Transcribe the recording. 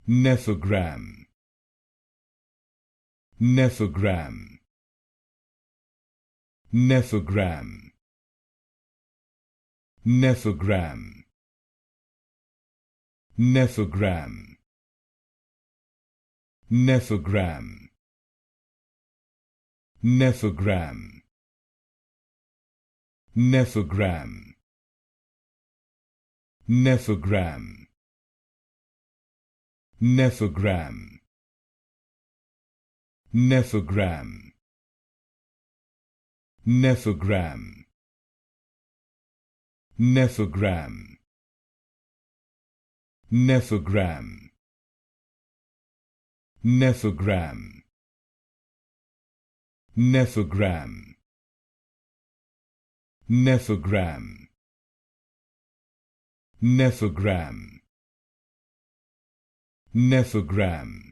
Nephogram, Nephogram, Nephogram, Nephogram, Nephogram, Nephogram, Nephogram, Nephogram, Nephogram, Nephogram, Nephogram, Nephogram, Nephogram, Nephogram, Nephogram, Nephogram, Nephogram, Nephogram, Nephogram,